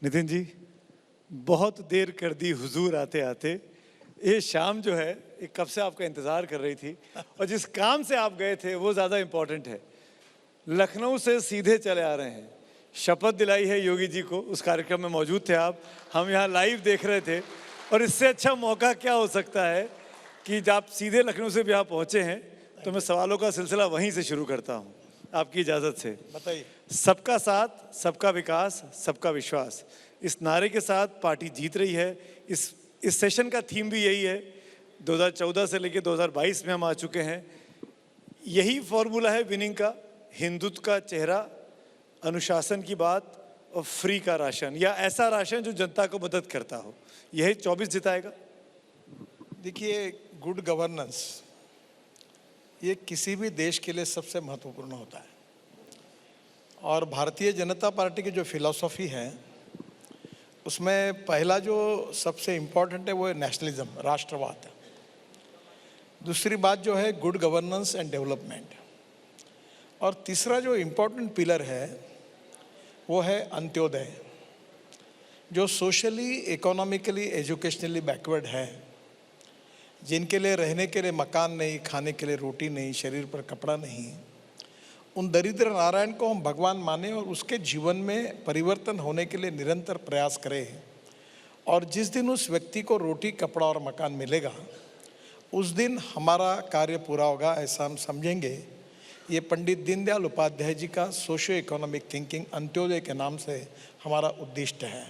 नितिन जी, बहुत देर कर दी हुजूर आते आते। ये शाम जो है ये कब से आपका इंतज़ार कर रही थी, और जिस काम से आप गए थे वो ज़्यादा इम्पोर्टेंट है। लखनऊ से सीधे चले आ रहे हैं, शपथ दिलाई है योगी जी को। उस कार्यक्रम में मौजूद थे आप, हम यहाँ लाइव देख रहे थे। और इससे अच्छा मौका क्या हो सकता है कि जब आप सीधे लखनऊ से भी यहाँ पहुँचे हैं, तो मैं सवालों का सिलसिला वहीं से शुरू करता हूँ, आपकी इजाज़त से। बताइए। सबका साथ, सबका विकास, सबका विश्वास, इस नारे के साथ पार्टी जीत रही है। इस सेशन का थीम भी यही है। 2014 से लेकर 2022 में हम आ चुके हैं। यही फॉर्मूला है विनिंग का। हिंदुत्व का चेहरा, अनुशासन की बात और फ्री का राशन, या ऐसा राशन जो जनता को मदद करता हो, यही 24 जिताएगा। देखिए, गुड गवर्नेंस ये किसी भी देश के लिए सबसे महत्वपूर्ण होता है। और भारतीय जनता पार्टी की जो फिलॉसफी है उसमें पहला जो सबसे इम्पोर्टेंट है वो है नेशनलिज्म, राष्ट्रवाद। दूसरी बात जो है गुड गवर्नेंस एंड डेवलपमेंट। और तीसरा जो इम्पोर्टेंट पिलर है वो है अंत्योदय, जो सोशली, इकोनॉमिकली, एजुकेशनली बैकवर्ड है, जिनके लिए रहने के लिए मकान नहीं, खाने के लिए रोटी नहीं, शरीर पर कपड़ा नहीं, उन दरिद्र नारायण को हम भगवान माने और उसके जीवन में परिवर्तन होने के लिए निरंतर प्रयास करें। और जिस दिन उस व्यक्ति को रोटी, कपड़ा और मकान मिलेगा उस दिन हमारा कार्य पूरा होगा, ऐसा हम समझेंगे। ये पंडित दीनदयाल उपाध्याय जी का सोशो इकोनॉमिक थिंकिंग अंत्योदय के नाम से हमारा उद्दिष्ट है।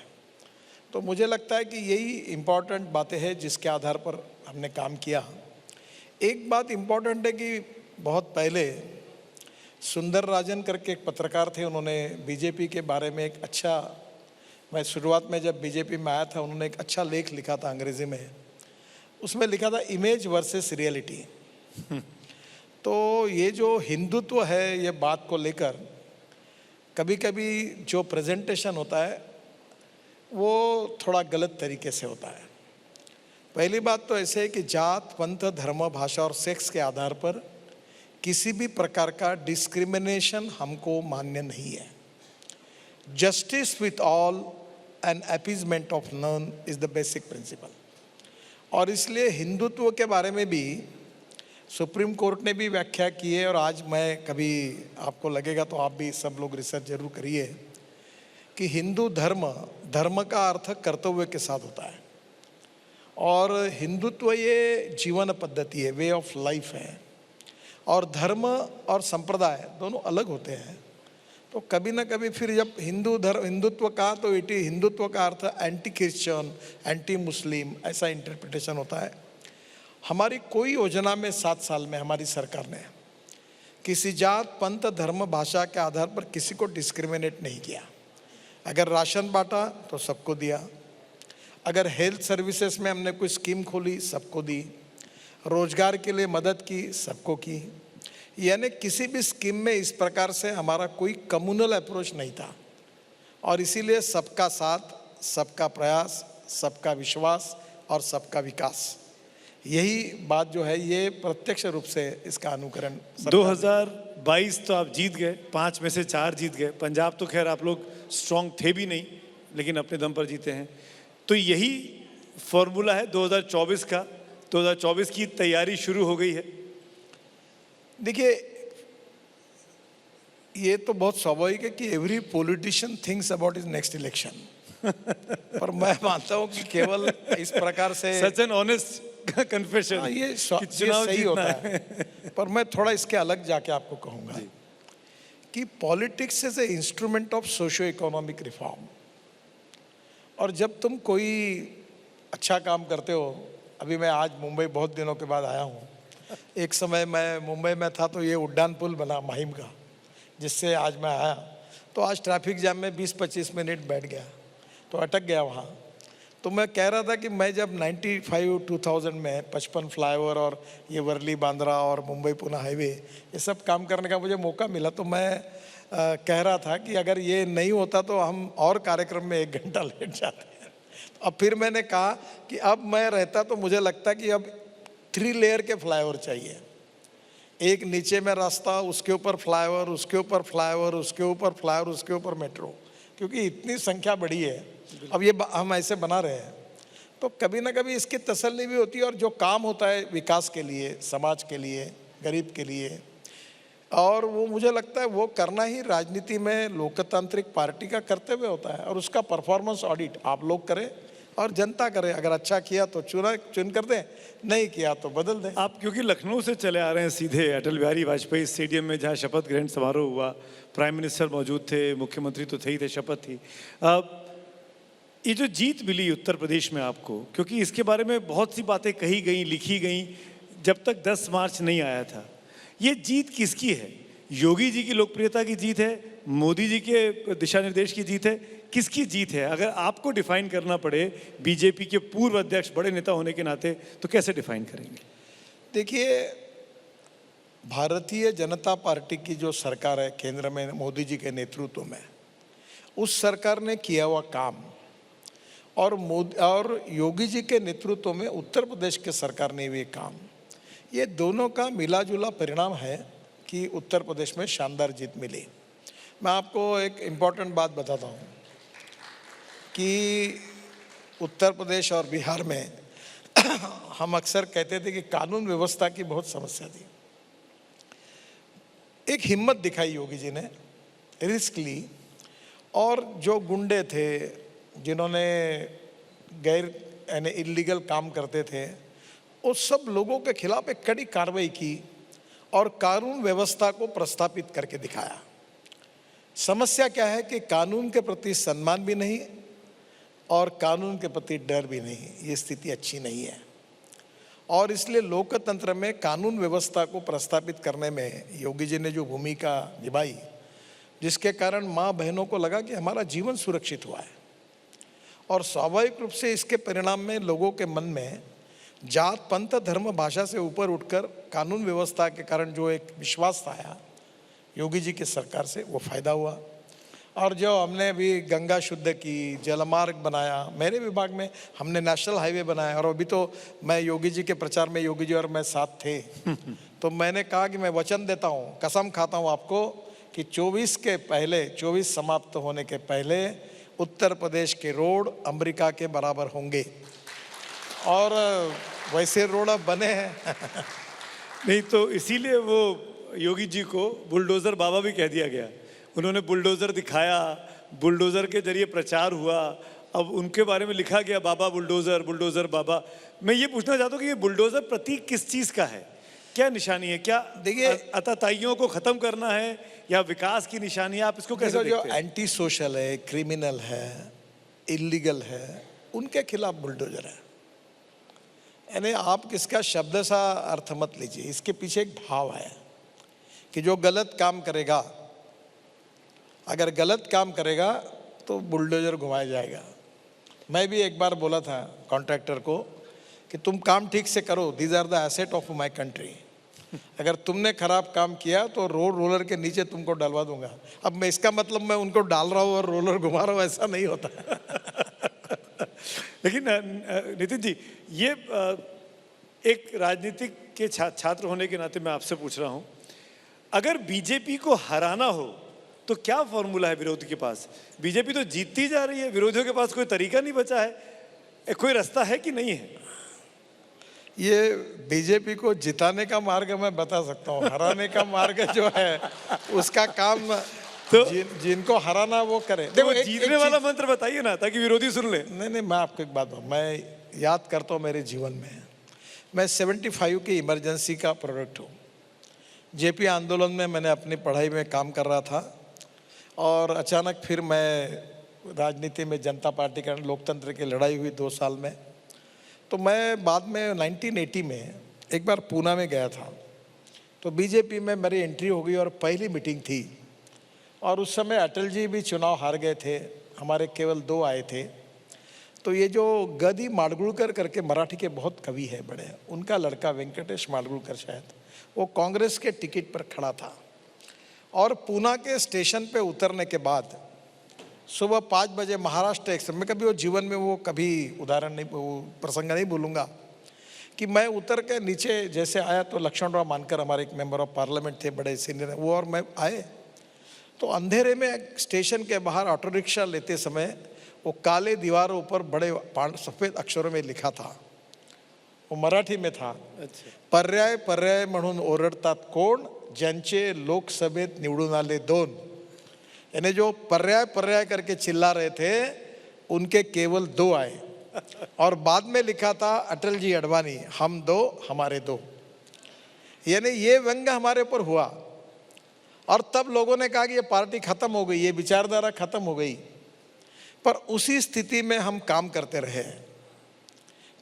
तो मुझे लगता है कि यही इम्पॉर्टेंट बातें हैं जिसके आधार पर हमने काम किया। एक बात इम्पॉर्टेंट है कि बहुत पहले सुंदर राजन करके एक पत्रकार थे, उन्होंने बीजेपी के बारे में एक अच्छा, मैं शुरुआत में जब बीजेपी में आया था उन्होंने एक अच्छा लेख लिखा था अंग्रेजी में। उसमें लिखा था इमेज वर्सेस रियलिटी। तो ये जो हिंदुत्व है, ये बात को लेकर कभी कभी जो प्रेजेंटेशन होता है वो थोड़ा गलत तरीके से होता है। पहली बात तो ऐसे है कि जात, पंथ, धर्म, भाषा और सेक्स के आधार पर किसी भी प्रकार का डिस्क्रिमिनेशन हमको मान्य नहीं है। Justice with all and appeasement of none is the basic principle. और इसलिए हिंदुत्व के बारे में भी सुप्रीम कोर्ट ने भी व्याख्या की है। और आज मैं, कभी आपको लगेगा तो आप भी सब लोग रिसर्च जरूर करिए कि हिंदू धर्म, धर्म का अर्थ कर्तव्य के साथ होता है। और हिंदुत्व ये जीवन पद्धति है, वे ऑफ लाइफ है। और धर्म और संप्रदाय दोनों अलग होते हैं। तो कभी ना कभी फिर जब हिंदुत्व का, तो हिंदुत्व का अर्थ एंटी क्रिश्चियन, एंटी मुस्लिम, ऐसा इंटरप्रिटेशन होता है। हमारी कोई योजना में 7 साल में हमारी सरकार ने किसी जात, पंथ, धर्म, भाषा के आधार पर किसी को डिस्क्रिमिनेट नहीं किया। अगर राशन बांटा तो सबको दिया, अगर हेल्थ सर्विसेज में हमने कोई स्कीम खोली सबको दी, रोजगार के लिए मदद की सबको की। यानी किसी भी स्कीम में इस प्रकार से हमारा कोई कम्युनल अप्रोच नहीं था। और इसीलिए सबका साथ, सबका प्रयास, सबका विश्वास और सबका विकास, यही बात जो है ये प्रत्यक्ष रूप से इसका अनुकरण। 2022 तो आप जीत गए, 5 में से 4 जीत गए। पंजाब तो खैर आप लोग स्ट्रॉन्ग थे भी नहीं, लेकिन अपने दम पर जीते हैं। तो यही फॉर्मूला है 2024 का। 2024 की तैयारी शुरू हो गई है। देखिए, ये तो बहुत स्वाभाविक है कि every politician thinks about his next election. पर मैं मानता हूँ कि केवल इस प्रकार से सच एन ऑनेस्ट कन्फेशन, ये सही होता है। पर मैं थोड़ा इसके अलग जाके आपको कहूँगा कि politics is a instrument of socio economic reform. और जब तुम कोई अच्छा काम करते हो, अभी मैं आज मुंबई बहुत दिनों के बाद आया हूँ। एक समय मैं मुंबई में था तो ये उड्डान पुल बना महिम का, जिससे आज मैं आया। तो आज ट्रैफिक जाम में 20-25 मिनट बैठ गया, तो अटक गया वहाँ। तो मैं कह रहा था कि मैं जब 95-2000 में 55 फ्लाईओवर और ये वर्ली बांद्रा और मुंबई पुणे हाईवे ये सब काम करने का मुझे मौका मिला, तो मैं कह रहा था कि अगर ये नहीं होता तो हम और कार्यक्रम में 1 घंटा लेट जाते हैं। अब फिर मैंने कहा कि अब मैं रहता तो मुझे लगता कि अब 3 लेयर के फ्लाईओवर चाहिए। एक नीचे में रास्ता, उसके ऊपर फ्लाईओवर, उसके ऊपर फ्लाईओवर, उसके ऊपर फ्लाईओवर, उसके ऊपर मेट्रो। क्योंकि इतनी संख्या बढ़ी है, अब ये हम ऐसे बना रहे हैं तो कभी ना कभी इसकी तसल्ली भी होती है। और जो काम होता है विकास के लिए, समाज के लिए, गरीब के लिए, और वो मुझे लगता है वो करना ही राजनीति में लोकतांत्रिक पार्टी का कर्तव्य होता है। और उसका परफॉर्मेंस ऑडिट आप लोग करें और जनता करे। अगर अच्छा किया तो चुन कर दें, नहीं किया तो बदल दें। आप क्योंकि लखनऊ से चले आ रहे हैं सीधे अटल बिहारी वाजपेयी स्टेडियम में, जहां शपथ ग्रहण समारोह हुआ, प्राइम मिनिस्टर मौजूद थे, मुख्यमंत्री तो थे ही थे, शपथ थी। ये जो जीत मिली उत्तर प्रदेश में आपको, क्योंकि इसके बारे में बहुत सी बातें कही गई, लिखी गई, जब तक 10 मार्च नहीं आया था। ये जीत किसकी है? योगी जी की लोकप्रियता की जीत है, मोदी जी के दिशा निर्देश की जीत है, किसकी जीत है? अगर आपको डिफाइन करना पड़े बीजेपी के पूर्व अध्यक्ष, बड़े नेता होने के नाते, तो कैसे डिफाइन करेंगे? देखिए, भारतीय जनता पार्टी की जो सरकार है केंद्र में मोदी जी के नेतृत्व में, उस सरकार ने किया हुआ काम और योगी जी के नेतृत्व में उत्तर प्रदेश के सरकार ने भी काम, ये दोनों का मिला जुला परिणाम है कि उत्तर प्रदेश में शानदार जीत मिली। मैं आपको एक इम्पॉर्टेंट बात बताता हूँ कि उत्तर प्रदेश और बिहार में हम अक्सर कहते थे कि कानून व्यवस्था की बहुत समस्या थी। एक हिम्मत दिखाई योगी जी ने, रिस्क ली, और जो गुंडे थे जिन्होंने गैर यानी इलीगल काम करते थे, उस सब लोगों के खिलाफ एक कड़ी कार्रवाई की और कानून व्यवस्था को प्रस्थापित करके दिखाया। समस्या क्या है कि कानून के प्रति सम्मान भी नहीं और कानून के प्रति डर भी नहीं, ये स्थिति अच्छी नहीं है। और इसलिए लोकतंत्र में कानून व्यवस्था को प्रस्थापित करने में योगी जी ने जो भूमिका निभाई, जिसके कारण माँ बहनों को लगा कि हमारा जीवन सुरक्षित हुआ है। और स्वाभाविक रूप से इसके परिणाम में लोगों के मन में जात, पंथ, धर्म, भाषा से ऊपर उठकर कानून व्यवस्था के कारण जो एक विश्वास आया योगी जी की सरकार से, वो फायदा हुआ। और जो हमने अभी गंगा शुद्ध की, जलमार्ग बनाया, मेरे विभाग में हमने नेशनल हाईवे बनाया, और अभी तो मैं योगी जी के प्रचार में योगी जी और मैं साथ थे तो मैंने कहा कि मैं वचन देता हूँ, कसम खाता हूँ आपको कि 24 समाप्त होने के पहले उत्तर प्रदेश के रोड अमेरिका के बराबर होंगे। और वैसे रोड अब बने हैं नहीं तो इसीलिए वो योगी जी को बुलडोज़र बाबा भी कह दिया गया। उन्होंने बुलडोज़र दिखाया, बुलडोज़र के जरिए प्रचार हुआ, अब उनके बारे में लिखा गया बाबा बुलडोज़र, बुलडोज़र बाबा। मैं ये पूछना चाहता हूँ कि ये बुलडोज़र प्रतीक किस चीज़ का है? क्या निशानी है? क्या देखिए, आतताइयों को ख़त्म करना है या विकास की निशानी है? आप इसको कैसे देखते हैं? जो एंटी सोशल है, क्रिमिनल है, इलीगल है, उनके खिलाफ बुलडोज़र है। यानी आप किसका शब्द सा अर्थ मत लीजिए, इसके पीछे एक भाव है कि जो गलत काम करेगा, अगर गलत काम करेगा तो बुलडोज़र घुमाया जाएगा। मैं भी एक बार बोला था कॉन्ट्रैक्टर को कि तुम काम ठीक से करो, these are the asset of my country. अगर तुमने खराब काम किया तो रोलर के नीचे तुमको डलवा दूंगा। अब मैं इसका मतलब मैं उनको डाल रहा हूँ और रोलर घुमा रहा हूँ, ऐसा नहीं होता लेकिन नितिन जी, ये एक राजनीतिक के छात्र होने के नाते मैं आपसे पूछ रहा हूँ, अगर बीजेपी को हराना हो तो क्या फॉर्मूला है विरोधी के पास? बीजेपी तो जीतती जा रही है, विरोधियों के पास कोई तरीका नहीं बचा है, कोई रास्ता है कि नहीं है? ये बीजेपी को जिताने का मार्ग मैं बता सकता हूँ, हराने का मार्ग जो है उसका काम तो जिनको हराना वो करे। देखो, जीतने वाला मंत्र बताइए ना, ताकि विरोधी सुन ले। नहीं, मैं आपको एक बात बताऊँ, मैं याद करता हूँ मेरे जीवन में, मैं 75 की इमरजेंसी का प्रोडक्ट हूँ। जेपी आंदोलन में मैंने अपनी पढ़ाई में काम कर रहा था और अचानक फिर मैं राजनीति में जनता पार्टी का लोकतंत्र की लड़ाई हुई 2 साल में। तो मैं बाद में 1980 में एक बार पूना में गया था, तो बीजेपी में मेरी एंट्री हो गई और पहली मीटिंग थी। और उस समय अटल जी भी चुनाव हार गए थे, हमारे केवल 2 आए थे। तो ये जो गदी माडगुळकर करके मराठी के बहुत कवि है बड़े, उनका लड़का वेंकटेश माडगुळकर शायद, वो कांग्रेस के टिकट पर खड़ा था। और पूना के स्टेशन पे उतरने के बाद सुबह 5 बजे महाराष्ट्र एक्सप्रेस, मैं कभी वो जीवन में वो कभी उदाहरण नहीं, वो प्रसंग नहीं भूलूंगा कि मैं उतर के नीचे जैसे आया तो लक्ष्मणराव मानकर हमारे एक मेंबर ऑफ पार्लियामेंट थे, बड़े सीनियर, वो और मैं आए तो अंधेरे में स्टेशन के बाहर ऑटो रिक्शा लेते समय वो काले दीवारों पर बड़े सफेद अक्षरों में लिखा था, वो मराठी में था, अच्छा। पर्याय पर्याय म्हणून ओरडतात कोण, ज्यांचे लोकसभेत निवडून आले 2। यानी जो पर्याय पर्याय करके चिल्ला रहे थे उनके केवल 2 आए। और बाद में लिखा था अटल जी अडवाणी, हम 2 हमारे 2। यानी ये व्यंग हमारे ऊपर हुआ और तब लोगों ने कहा कि ये पार्टी खत्म हो गई, ये विचारधारा खत्म हो गई। पर उसी स्थिति में हम काम करते रहे,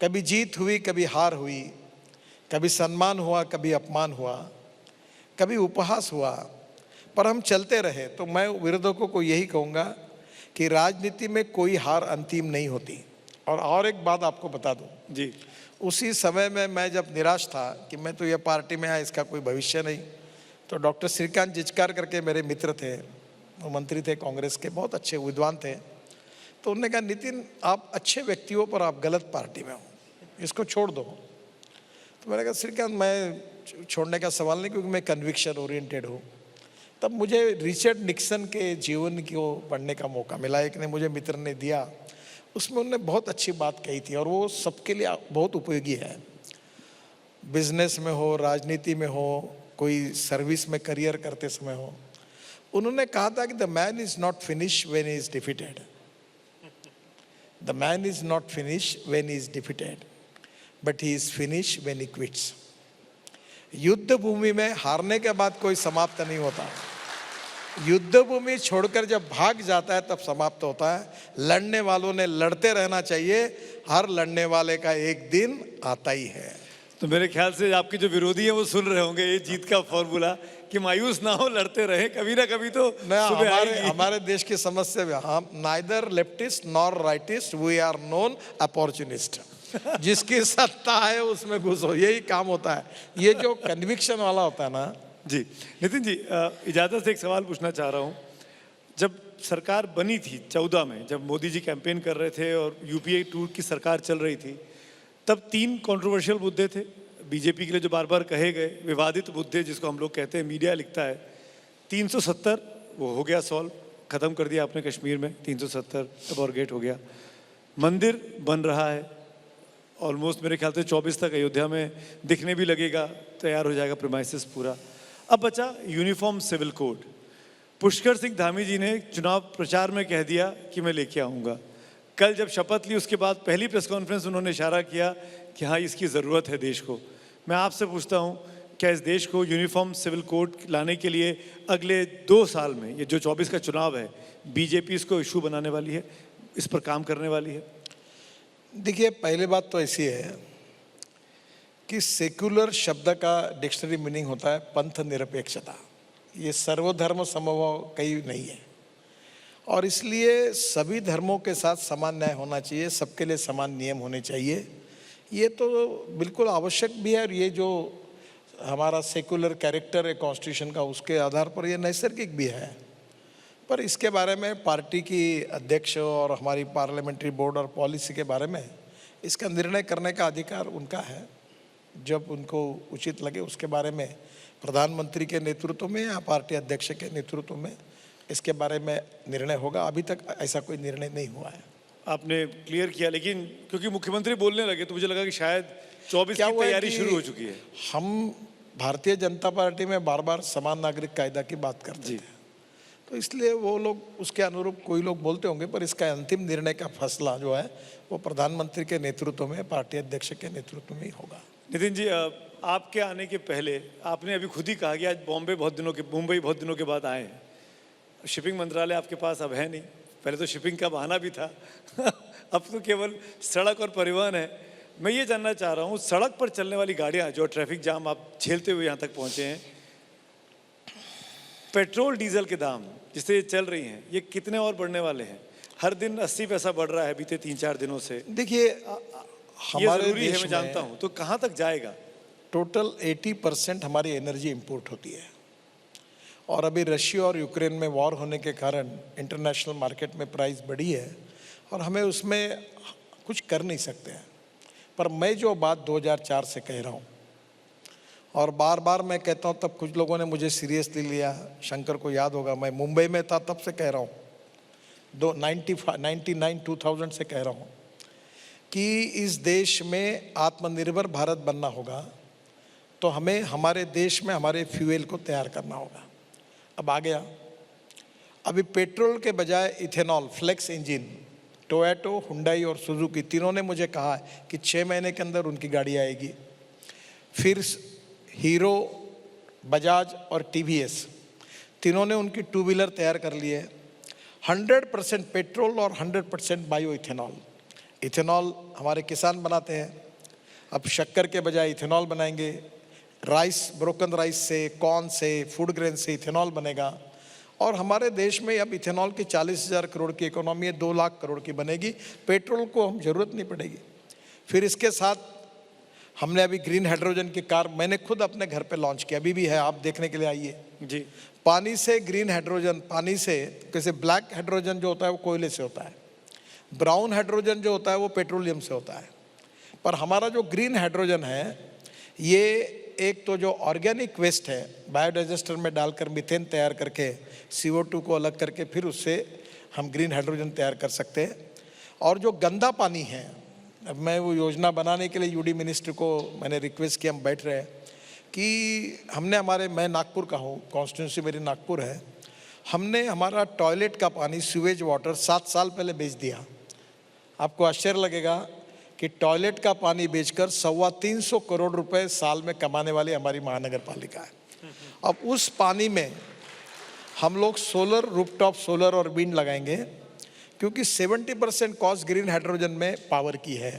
कभी जीत हुई, कभी हार हुई, कभी सम्मान हुआ, कभी अपमान हुआ, कभी उपहास हुआ, पर हम चलते रहे। तो मैं विरोधकों को यही कहूँगा कि राजनीति में कोई हार अंतिम नहीं होती। और एक बात आपको बता दूं जी। उसी समय में मैं जब निराश था कि मैं तो ये पार्टी में आया, इसका कोई भविष्य नहीं, तो डॉक्टर श्रीकांत जिचकार करके मेरे मित्र थे, वो मंत्री थे कांग्रेस के, बहुत अच्छे विद्वान थे। तो उन्होंने कहा नितिन आप अच्छे व्यक्तियों पर आप गलत पार्टी में हो, इसको छोड़ दो। तो मैंने कहा श्रीकांत मैं छोड़ने का सवाल नहीं, क्योंकि मैं कन्विक्शन ओरिएंटेड हूँ। तब मुझे रिचर्ड निक्सन के जीवन को पढ़ने का मौका मिला, एक ने मुझे मित्र ने दिया, उसमें उन्होंने बहुत अच्छी बात कही थी और वो सबके लिए बहुत उपयोगी है। बिजनेस में हो, राजनीति में हो, कोई सर्विस में करियर करते समय हो। उन्होंने कहा था कि the man is not finish when he is defeated, the man is not finish when he is defeated, but he is finish when he quits. युद्ध भूमि में हारने के बाद कोई समाप्त नहीं होता, युद्ध भूमि छोड़कर जब भाग जाता है तब समाप्त होता है। लड़ने वालों ने लड़ते रहना चाहिए, हर लड़ने वाले का एक दिन आता ही है। तो मेरे ख्याल से आपके जो विरोधी हैं वो सुन रहे होंगे ये जीत का फॉर्मूला कि मायूस ना हो, लड़ते रहे, कभी ना कभी तो सुबह आएगी। हमारे देश की समस्या में हम neither leftist nor rightist, we are known opportunist. जिसकी सत्ता है उसमें घुसो, यही काम होता है। ये जो कन्विक्शन वाला होता है ना। जी नितिन जी, इजाज़त से एक सवाल पूछना चाह रहा हूँ। जब सरकार बनी थी 14 में, जब मोदी जी कैंपेन कर रहे थे और यूपीए 2 की सरकार चल रही थी, तब 3 कंट्रोवर्शियल मुद्दे थे बीजेपी के लिए जो बार बार कहे गए, विवादित मुद्दे जिसको हम लोग कहते हैं, मीडिया लिखता है। 370 वो हो गया सॉल्व, ख़त्म कर दिया आपने कश्मीर में, 370 अबॉर्गेट हो गया। मंदिर बन रहा है ऑलमोस्ट, मेरे ख्याल से 24 तक अयोध्या में दिखने भी लगेगा, तैयार हो जाएगा प्रीमाइसेस पूरा। अब बचा uniform civil code. Pushkar Singh Dhami ji ने चुनाव प्रचार में कह दिया कि मैं लेके आऊँगा। कल जब शपथ ली उसके बाद पहली प्रेस कॉन्फ्रेंस उन्होंने इशारा किया कि हाँ इसकी ज़रूरत है देश को। मैं आपसे पूछता हूँ, क्या इस देश को यूनिफॉर्म सिविल कोड लाने के लिए अगले 2 साल में, ये जो 24 का चुनाव है, बीजेपी इसको इशू बनाने वाली है, इस पर काम करने वाली है? देखिए पहली बात तो ऐसी है कि सेक्युलर शब्द का डिक्शनरी मीनिंग होता है पंथ निरपेक्षता। ये सर्वधर्म समभाव कहीं नहीं है और इसलिए सभी धर्मों के साथ समान न्याय होना चाहिए, सबके लिए समान नियम होने चाहिए। ये तो बिल्कुल आवश्यक भी है और ये जो हमारा सेक्युलर कैरेक्टर है कॉन्स्टिट्यूशन का, उसके आधार पर ये नैसर्गिक भी है। पर इसके बारे में पार्टी की अध्यक्ष और हमारी पार्लियामेंट्री बोर्ड और पॉलिसी के बारे में इसका निर्णय करने का अधिकार उनका है। जब उनको उचित लगे उसके बारे में प्रधानमंत्री के नेतृत्व में या पार्टी अध्यक्ष के नेतृत्व में इसके बारे में निर्णय होगा। अभी तक ऐसा कोई निर्णय नहीं हुआ है। आपने क्लियर किया, लेकिन क्योंकि मुख्यमंत्री बोलने लगे तो मुझे लगा कि शायद 24 की तैयारी शुरू हो चुकी है। हम भारतीय जनता पार्टी में बार बार समान नागरिक कायदा की बात करते हैं, तो इसलिए वो लोग उसके अनुरूप कोई लोग बोलते होंगे, पर इसका अंतिम निर्णय का फैसला जो है वो प्रधानमंत्री के नेतृत्व में, पार्टी अध्यक्ष के नेतृत्व में ही होगा। नितिन जी, आपके आने के पहले आपने अभी खुद ही कहा कि आज मुंबई बहुत दिनों के बाद आए हैं। शिपिंग मंत्रालय आपके पास अब है नहीं, पहले तो शिपिंग का बहाना भी था अब तो केवल सड़क और परिवहन है। मैं ये जानना चाह रहा हूँ, सड़क पर चलने वाली गाड़ियाँ जो ट्रैफिक जाम आप झेलते हुए यहाँ तक पहुँचे हैं, पेट्रोल डीजल के दाम जिससे ये चल रही हैं, ये कितने और बढ़ने वाले हैं? हर दिन 80 पैसा बढ़ रहा है बीते 3-4 दिनों से। देखिए हमारे जरूरी है, मैं जानता हूँ, तो कहाँ तक जाएगा? टोटल 80% हमारी एनर्जी इंपोर्ट होती है और अभी रशिया और यूक्रेन में वॉर होने के कारण इंटरनेशनल मार्केट में प्राइस बढ़ी है और हमें उसमें कुछ कर नहीं सकते हैं। पर मैं जो बात 2004 से कह रहा हूँ और बार बार मैं कहता हूँ, तब कुछ लोगों ने मुझे सीरियसली लिया। शंकर को याद होगा, मैं मुंबई में था तब से कह रहा हूँ, 2000 से कह रहा हूँ कि इस देश में आत्मनिर्भर भारत बनना होगा तो हमें हमारे देश में हमारे फ्यूल को तैयार करना होगा। अब आ गया, अभी पेट्रोल के बजाय ethanol, flex engine, Toyota, Hyundai और सुजुकी तीनों ने मुझे कहा है कि 6 महीने के अंदर उनकी गाड़ी आएगी। फिर हीरो, बजाज और टीवीएस तीनों ने उनकी टू व्हीलर तैयार कर ली है। 100% पेट्रोल और 100% बायो इथेनॉल। इथेनॉल हमारे किसान बनाते हैं, अब शक्कर के बजाय इथेनॉल बनाएंगे। राइस, ब्रोकन राइस से, कॉर्न से, फूड ग्रेन से इथेनॉल बनेगा। और हमारे देश में अब इथेनॉल की 40,000 करोड़ की इकोनॉमी है, 2 लाख करोड़ की बनेगी। पेट्रोल को हम जरूरत नहीं पड़ेगी। फिर इसके साथ हमने अभी ग्रीन हाइड्रोजन की कार मैंने खुद अपने घर पे लॉन्च किया, अभी भी है, आप देखने के लिए आइए जी। पानी से ग्रीन हाइड्रोजन, पानी से, जैसे ब्लैक हाइड्रोजन जो होता है वो कोयले से होता है, ब्राउन हाइड्रोजन जो होता है वो पेट्रोलियम से होता है। पर हमारा जो ग्रीन हाइड्रोजन है, ये एक तो जो ऑर्गेनिक वेस्ट है, बायोडाइजेस्टर में डालकर मीथेन तैयार करके CO2 को अलग करके फिर उससे हम ग्रीन हाइड्रोजन तैयार कर सकते हैं। और जो गंदा पानी है, अब मैं वो योजना बनाने के लिए यूडी मिनिस्टर को मैंने रिक्वेस्ट किया, हम बैठ रहे हैं कि हमने मैं नागपुर का हूँ, कॉन्स्टिट्यूंसी मेरी नागपुर है, हमने हमारा टॉयलेट का पानी, सीवेज वाटर 7 साल पहले बेच दिया। आपको आश्चर्य लगेगा कि टॉयलेट का पानी बेचकर 325 करोड़ रुपए साल में कमाने वाली हमारी महानगर पालिका है। अब उस पानी में हम लोग सोलर, रूफटॉप सोलर और विंड लगाएंगे, क्योंकि 70% कॉस्ट ग्रीन हाइड्रोजन में पावर की है।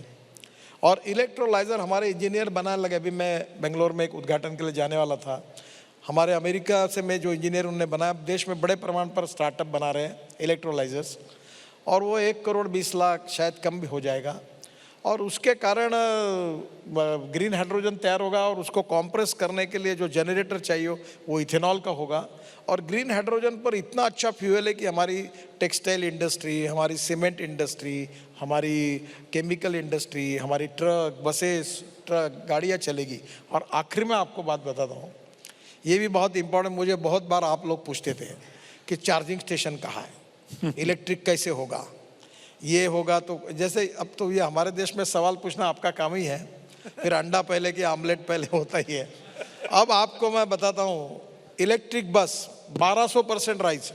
और इलेक्ट्रोलाइजर हमारे इंजीनियर बनाने लगे। अभी मैं बेंगलोर में एक उद्घाटन के लिए जाने वाला था, हमारे अमेरिका से में जो इंजीनियर उन्होंने बनाया, देश में बड़े प्रमाण पर स्टार्टअप बना रहे हैं इलेक्ट्रोलाइजर्स, और वो 1 करोड़ 20 लाख शायद कम भी हो जाएगा। और उसके कारण ग्रीन हाइड्रोजन तैयार होगा और उसको कॉम्प्रेस करने के लिए जो जनरेटर चाहिए वो इथेनॉल का होगा। और ग्रीन हाइड्रोजन पर इतना अच्छा फ्यूल है कि हमारी टेक्सटाइल इंडस्ट्री, हमारी सीमेंट इंडस्ट्री, हमारी केमिकल इंडस्ट्री, हमारी ट्रक, बसेस, गाड़ियाँ चलेगी। और आखिर में आपको बात बताता हूँ, ये भी बहुत इंपॉर्टेंट, मुझे बहुत बार आप लोग पूछते थे कि चार्जिंग स्टेशन कहाँ है, इलेक्ट्रिक कैसे होगा, ये होगा। तो जैसे अब तो ये हमारे देश में सवाल पूछना आपका काम ही है, फिर अंडा पहले कि आमलेट पहले होता ही है। अब आपको मैं बताता हूँ, इलेक्ट्रिक बस 1200% राइज,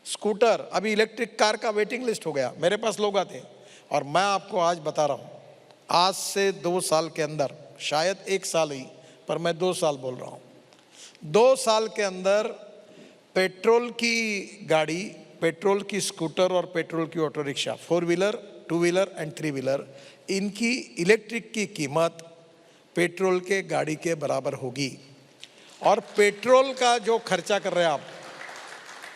स्कूटर, अभी इलेक्ट्रिक कार का वेटिंग लिस्ट हो गया, मेरे पास लोग आते हैं। और मैं आपको आज बता रहा हूँ, आज से 2 साल के अंदर, शायद 1 साल ही, पर मैं 2 साल बोल रहा हूँ, 2 साल के अंदर पेट्रोल की गाड़ी, पेट्रोल की स्कूटर और पेट्रोल की auto rickshaw, 4 wheeler, 2 wheeler and 3 wheeler, इनकी इलेक्ट्रिक की कीमत पेट्रोल के गाड़ी के बराबर होगी। और पेट्रोल का जो खर्चा कर रहे हैं आप,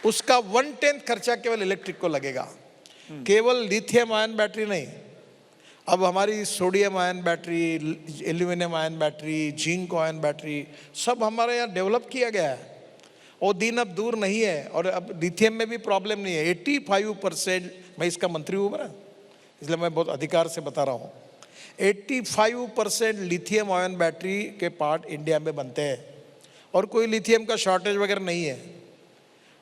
उसका 1/10 खर्चा केवल इलेक्ट्रिक को लगेगा। केवल लिथियम आयन बैटरी नहीं, अब हमारी sodium ion battery, aluminium ion battery, zinc ion battery, सब हमारे यहाँ डेवलप किया गया है। वो दिन अब दूर नहीं है। और अब लिथियम में भी प्रॉब्लम नहीं है। 85%, मैं इसका मंत्री हूँ ना, इसलिए मैं बहुत अधिकार से बता रहा हूँ, 85% लिथियम आयन बैटरी के पार्ट इंडिया में बनते हैं और कोई लिथियम का शॉर्टेज वगैरह नहीं है।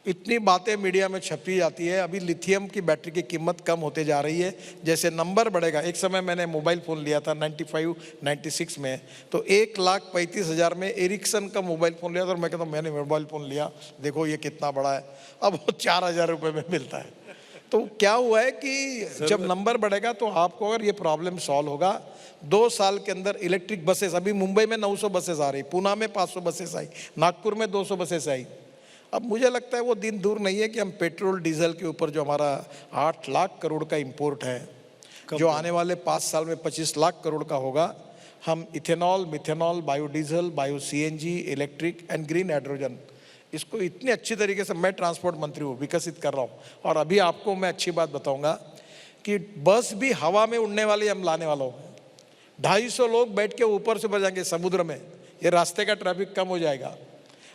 इतनी बातें मीडिया में छपी जाती है। अभी लिथियम की बैटरी की कीमत कम होते जा रही है, जैसे नंबर बढ़ेगा। एक समय मैंने मोबाइल फ़ोन लिया था 95-96 में, तो 1,35,000 में एरिक्सन का मोबाइल फ़ोन लिया था। और मैं कहता हूँ मैंने मोबाइल फ़ोन लिया, देखो ये कितना बड़ा है, अब वो 4,000 रुपये में मिलता है। तो क्या हुआ है कि जब नंबर बढ़ेगा तो आपको अगर ये प्रॉब्लम सॉल्व होगा, 2 साल के अंदर इलेक्ट्रिक बसेस, अभी मुंबई में 900 बसेस आ रही, पूना में 500 बसेस आई, नागपुर में 200 बसेस आई। अब मुझे लगता है वो दिन दूर नहीं है कि हम पेट्रोल डीजल के ऊपर जो हमारा 8 लाख करोड़ का इंपोर्ट है, जो आने वाले 5 साल में 25 लाख करोड़ का होगा, हम ethanol, methanol, biodiesel, bio CNG, electric and green hydrogen, इसको इतनी अच्छी तरीके से, मैं ट्रांसपोर्ट मंत्री हूँ, विकसित कर रहा हूँ। और अभी आपको मैं अच्छी बात बताऊँगा कि बस भी हवा में उड़ने वाली हम लाने वाला हूँ। 250 लोग बैठ के ऊपर से बढ़ जाएंगे समुद्र में, ये रास्ते का ट्रैफिक कम हो जाएगा।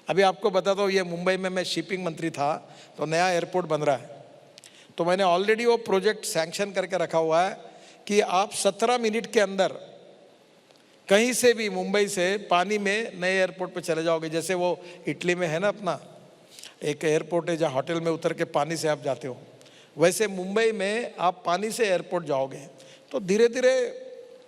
अभी आपको बताता हूँ, ये मुंबई में मैं शिपिंग मंत्री था, तो नया एयरपोर्ट बन रहा है, तो मैंने ऑलरेडी वो प्रोजेक्ट सैंक्शन करके रखा हुआ है कि आप 17 मिनट के अंदर कहीं से भी मुंबई से पानी में नए एयरपोर्ट पे चले जाओगे, जैसे वो इटली में है ना अपना एक एयरपोर्ट है जहाँ होटल में उतर के पानी से आप जाते हो, वैसे मुंबई में आप पानी से एयरपोर्ट जाओगे तो धीरे धीरे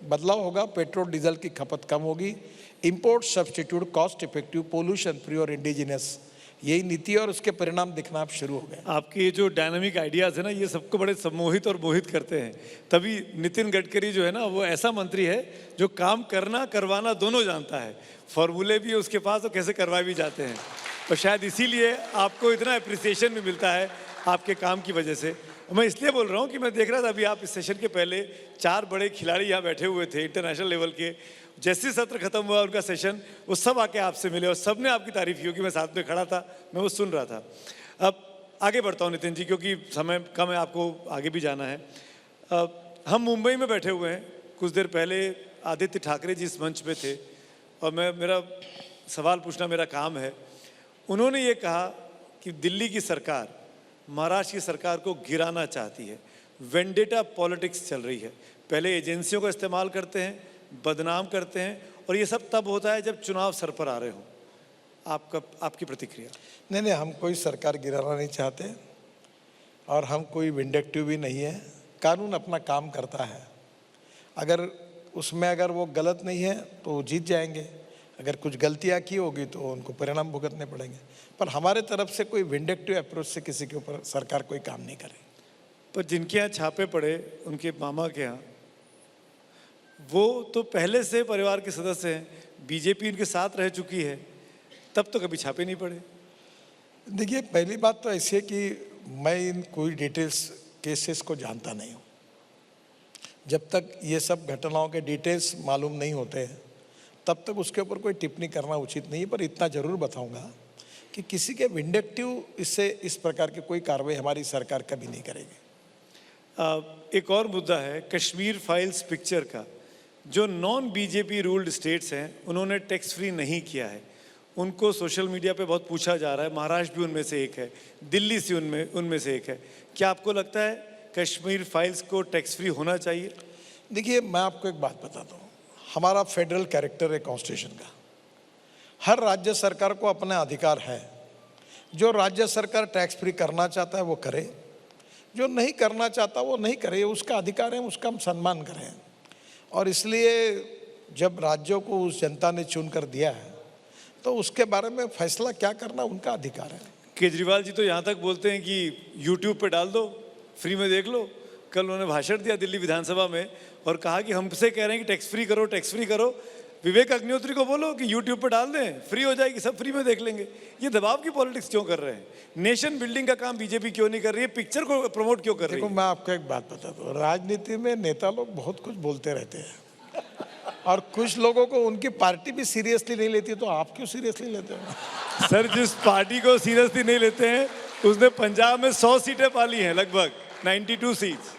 बदलाव होगा, पेट्रोल डीजल की खपत कम होगी, import substitute cost effective pollution free और इंडिजिनस, यही नीति और उसके परिणाम दिखना आप शुरू हो गए। आपके ये जो डायनामिक आइडियाज़ है ना, ये सबको बड़े सम्मोहित और मोहित करते हैं। तभी नितिन गडकरी जो है ना, वो ऐसा मंत्री है जो काम करना करवाना दोनों जानता है, फॉर्मूले भी है उसके पास और कैसे करवाए भी जाते हैं, और शायद इसीलिए आपको इतना अप्रिसिएशन भी मिलता है आपके काम की वजह से। मैं इसलिए बोल रहा हूँ कि मैं देख रहा था अभी आप इस सेशन के पहले 4 बड़े खिलाड़ी यहाँ बैठे हुए थे इंटरनेशनल लेवल के, जैसे सत्र खत्म हुआ उनका सेशन, वो सब आके आपसे मिले और सब ने आपकी तारीफ की, क्योंकि मैं साथ में खड़ा था, मैं वो सुन रहा था। अब आगे बढ़ता हूँ नितिन जी, क्योंकि समय कम है, आपको आगे भी जाना है। हम मुंबई में बैठे हुए हैं, कुछ देर पहले आदित्य ठाकरे जी इस मंच पे थे और मेरा सवाल पूछना मेरा काम है। उन्होंने ये कहा कि दिल्ली की सरकार महाराष्ट्र की सरकार को गिराना चाहती है, वेंडेटा पॉलिटिक्स चल रही है, पहले एजेंसियों का इस्तेमाल करते हैं, बदनाम करते हैं, और ये सब तब होता है जब चुनाव सर पर आ रहे हो। आपकी प्रतिक्रिया? नहीं, हम कोई सरकार गिराना नहीं चाहते और हम कोई विंडेक्टिव भी नहीं है। कानून अपना काम करता है, अगर उसमें अगर वो गलत नहीं है तो वो जीत जाएंगे, अगर कुछ गलतियां की होगी तो उनको परिणाम भुगतने पड़ेंगे, पर हमारे तरफ से कोई विंडेक्टिव अप्रोच से किसी के ऊपर सरकार कोई काम नहीं करे। पर जिनके यहाँ छापे पड़े, उनके मामा के यहाँ, वो तो पहले से परिवार के सदस्य हैं, बीजेपी उनके साथ रह चुकी है, तब तो कभी छापे नहीं पड़े। देखिए, पहली बात तो ऐसी है कि मैं इन कोई डिटेल्स केसेस को जानता नहीं हूँ। जब तक ये सब घटनाओं के डिटेल्स मालूम नहीं होते हैं तब तक उसके ऊपर कोई टिप्पणी करना उचित नहीं है, पर इतना जरूर बताऊंगा कि किसी के विंडेक्टिव इससे इस प्रकार की कोई कार्रवाई हमारी सरकार कभी नहीं करेगी। एक और मुद्दा है कश्मीर फाइल्स पिक्चर का, जो नॉन बीजेपी रूल्ड स्टेट्स हैं उन्होंने टैक्स फ्री नहीं किया है, उनको सोशल मीडिया पे बहुत पूछा जा रहा है, महाराष्ट्र भी उनमें से एक है, दिल्ली से उनमें से एक है। क्या आपको लगता है कश्मीर फाइल्स को टैक्स फ्री होना चाहिए? देखिए, मैं आपको एक बात बताता हूँ, हमारा फेडरल कैरेक्टर है कॉन्स्टिट्यूशन का, हर राज्य सरकार को अपना अधिकार है, जो राज्य सरकार टैक्स फ्री करना चाहता है वो करे, जो नहीं करना चाहता वो नहीं करे, उसका अधिकार है, उसका हम सम्मान करें। और इसलिए जब राज्यों को उस जनता ने चुन कर दिया है तो उसके बारे में फैसला क्या करना उनका अधिकार है। केजरीवाल जी तो यहाँ तक बोलते हैं कि यूट्यूब पे डाल दो, फ्री में देख लो। कल उन्होंने भाषण दिया दिल्ली विधानसभा में और कहा कि हमसे कह रहे हैं कि टैक्स फ्री करो, टैक्स फ्री करो, विवेक अग्निहोत्री को बोलो कि यूट्यूब पे डाल दें, फ्री हो जाएगी, सब फ्री में देख लेंगे। ये दबाव की पॉलिटिक्स क्यों कर रहे हैं? नेशन बिल्डिंग का काम बीजेपी क्यों नहीं कर रही है? पिक्चर को प्रमोट क्यों कर रही है? देखो, मैं आपको एक बात बताता हूँ, राजनीति में नेता लोग बहुत कुछ बोलते रहते हैं और कुछ लोगों को उनकी पार्टी भी सीरियसली नहीं लेती, तो आप क्यों सीरियसली लेते हो? सर, जिस पार्टी को सीरियसली नहीं लेते हैं उसने पंजाब में 100 सीटें पाली हैं, लगभग 92 सीट्स।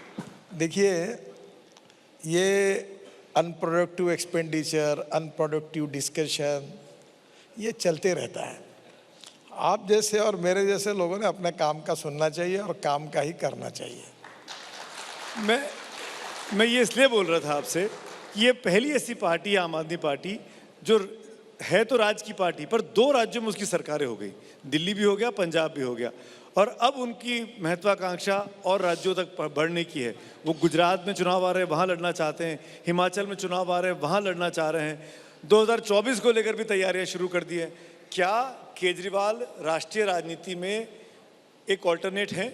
देखिए, ये अनप्रोडक्टिव एक्सपेंडिचर, अनप्रोडक्टिव डिस्कशन, ये चलते रहता है। आप जैसे और मेरे जैसे लोगों ने अपने काम का सुनना चाहिए और काम का ही करना चाहिए। मैं ये इसलिए बोल रहा था आपसे कि ये पहली ऐसी पार्टी आम आदमी पार्टी जो है तो राज्य की पार्टी, पर 2 राज्यों में उसकी सरकारें हो गई, दिल्ली भी हो गया, पंजाब भी हो गया, और अब उनकी महत्वाकांक्षा और राज्यों तक बढ़ने की है। वो गुजरात में चुनाव आ रहे हैं, वहाँ लड़ना चाहते हैं, हिमाचल में चुनाव आ रहे हैं, वहाँ लड़ना चाह रहे हैं, 2024 को लेकर भी तैयारियां शुरू कर दी है। क्या केजरीवाल राष्ट्रीय राजनीति में एक ऑल्टरनेट है?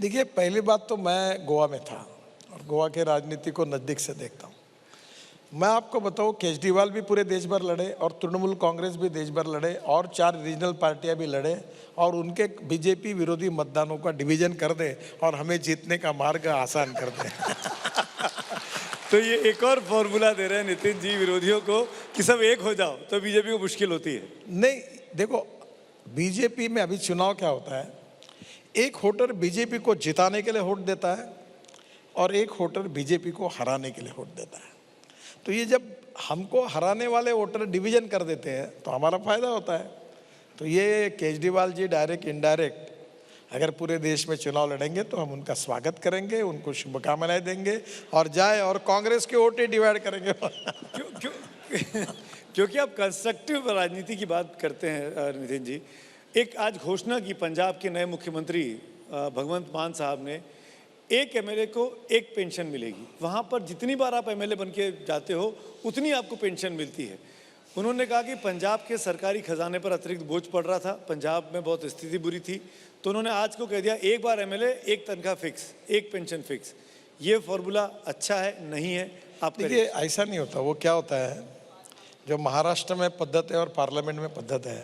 देखिए, पहली बात तो मैं गोवा में था और गोवा के राजनीति को नज़दीक से देखता हूँ। मैं आपको बताऊँ, केजरीवाल भी पूरे देश भर लड़े और तृणमूल कांग्रेस भी देश भर लड़े और 4 रीजनल पार्टियां भी लड़े और उनके बीजेपी विरोधी मतदानों का डिवीजन कर दे और हमें जीतने का मार्ग आसान कर दे। तो ये एक और फॉर्मूला दे रहे हैं नितिन जी विरोधियों को कि सब एक हो जाओ, तो बीजेपी को मुश्किल होती है। नहीं, देखो, बीजेपी में अभी चुनाव क्या होता है, एक वोटर बीजेपी को जिताने के लिए वोट देता है और एक वोटर बीजेपी को हराने के लिए वोट देता है। तो ये जब हमको हराने वाले वोटर डिवीजन कर देते हैं तो हमारा फायदा होता है। तो ये केजरीवाल जी डायरेक्ट इनडायरेक्ट अगर पूरे देश में चुनाव लड़ेंगे तो हम उनका स्वागत करेंगे, उनको शुभकामनाएं देंगे और जाए और कांग्रेस के वोट डिवाइड करेंगे। क्योंकि आप कंस्ट्रक्टिव राजनीति की बात करते हैं नितिन जी, एक आज घोषणा की पंजाब के नए मुख्यमंत्री भगवंत मान साहब ने, एक एमएलए को एक पेंशन मिलेगी। वहाँ पर जितनी बार आप एमएलए बन के जाते हो उतनी आपको पेंशन मिलती है। उन्होंने कहा कि पंजाब के सरकारी खजाने पर अतिरिक्त बोझ पड़ रहा था, पंजाब में बहुत स्थिति बुरी थी, तो उन्होंने आज को कह दिया एक बार एमएलए एक तनख्वाह फिक्स, एक पेंशन फिक्स। ये फॉर्मूला अच्छा है नहीं है? आप देखिए ऐसा नहीं होता। वो क्या होता है, जो महाराष्ट्र में पद्धत है और पार्लियामेंट में पद्धत है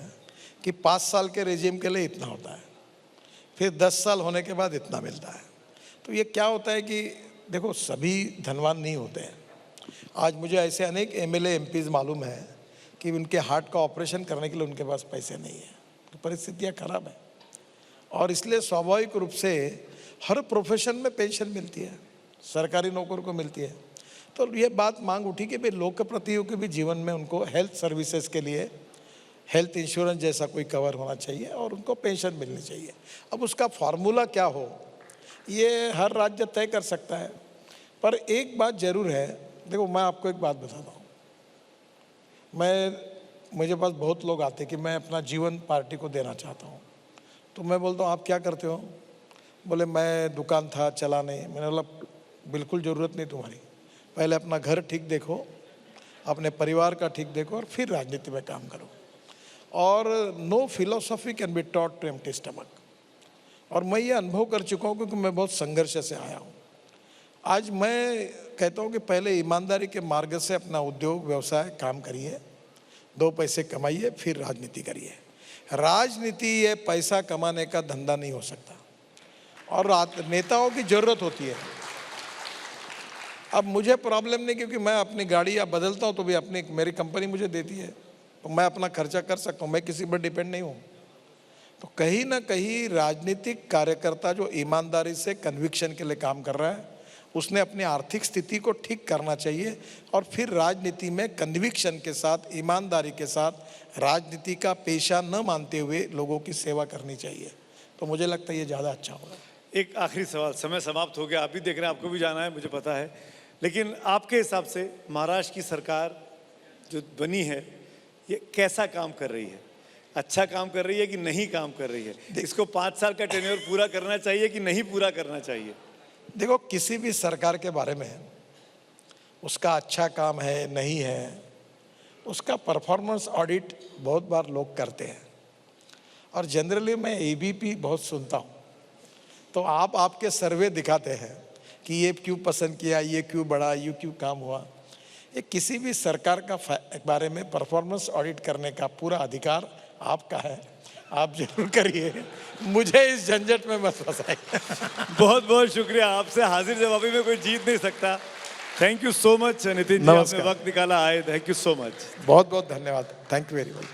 कि 5 साल के रेजिम के लिए इतना होता है, फिर 10 साल होने के बाद इतना मिलता है। तो ये क्या होता है कि देखो सभी धनवान नहीं होते हैं। आज मुझे ऐसे अनेक एमएलए एमपीज मालूम है कि उनके हार्ट का ऑपरेशन करने के लिए उनके पास पैसे नहीं है, तो परिस्थितियाँ खराब है। और इसलिए स्वाभाविक रूप से हर प्रोफेशन में पेंशन मिलती है, सरकारी नौकर को मिलती है। तो ये बात मांग उठी कि भाई लोकप्रतियों के भी जीवन में उनको हेल्थ सर्विसेज के लिए हेल्थ इंश्योरेंस जैसा कोई कवर होना चाहिए और उनको पेंशन मिलनी चाहिए। अब उसका फार्मूला क्या हो ये हर राज्य तय कर सकता है, पर एक बात जरूर है। देखो मैं आपको एक बात बताता हूँ, मुझे पास बहुत लोग आते कि मैं अपना जीवन पार्टी को देना चाहता हूँ, तो मैं बोलता हूँ आप क्या करते हो? बोले मैं दुकान था चला नहीं। मैंने बोला बिल्कुल ज़रूरत नहीं तुम्हारी, पहले अपना घर ठीक देखो, अपने परिवार का ठीक देखो और फिर राजनीति में काम करो। और no philosophy can be taught to empty stomach. और मैं ये अनुभव कर चुका हूँ क्योंकि मैं बहुत संघर्ष से आया हूँ। आज मैं कहता हूँ कि पहले ईमानदारी के मार्ग से अपना उद्योग व्यवसाय काम करिए, 2 पैसे कमाइए, फिर राजनीति करिए। राजनीति ये पैसा कमाने का धंधा नहीं हो सकता और नेताओं की ज़रूरत होती है। अब मुझे प्रॉब्लम नहीं, क्योंकि मैं अपनी गाड़ी या बदलता हूँ तो भी अपनी मेरी कंपनी मुझे देती है, तो मैं अपना खर्चा कर सकता हूँ, मैं किसी पर डिपेंड नहीं हूँ। तो कहीं ना कहीं राजनीतिक कार्यकर्ता जो ईमानदारी से कन्विक्शन के लिए काम कर रहा है, उसने अपनी आर्थिक स्थिति को ठीक करना चाहिए और फिर राजनीति में कन्विक्शन के साथ, ईमानदारी के साथ राजनीति का पेशा न मानते हुए लोगों की सेवा करनी चाहिए। तो मुझे लगता है ये ज़्यादा अच्छा होगा। एक आखिरी सवाल, समय समाप्त हो गया, आप भी देख रहे हैं, आपको भी जाना है, मुझे पता है, लेकिन आपके हिसाब से महाराष्ट्र की सरकार जो बनी है ये कैसा काम कर रही है? अच्छा काम कर रही है कि नहीं काम कर रही है? इसको 5 साल का टेन्योर पूरा करना चाहिए कि नहीं पूरा करना चाहिए? देखो किसी भी सरकार के बारे में उसका अच्छा काम है नहीं है, उसका परफॉर्मेंस ऑडिट बहुत बार लोग करते हैं और जनरली मैं एबीपी बहुत सुनता हूँ। तो आप आपके सर्वे दिखाते हैं कि ये क्यों पसंद किया, ये क्यों बढ़ा, ये क्यों काम हुआ। ये किसी भी सरकार का बारे में परफॉर्मेंस ऑडिट करने का पूरा अधिकार आपका है, आप जरूर करिए, मुझे इस झंझट में मत फंसाइए। बहुत बहुत शुक्रिया, आपसे हाजिर जवाबी में कोई जीत नहीं सकता। Thank you so much Nitin ji, आपने वक्त निकाला आए, थैंक यू सो मच। बहुत बहुत धन्यवाद, थैंक यू वेरी मच।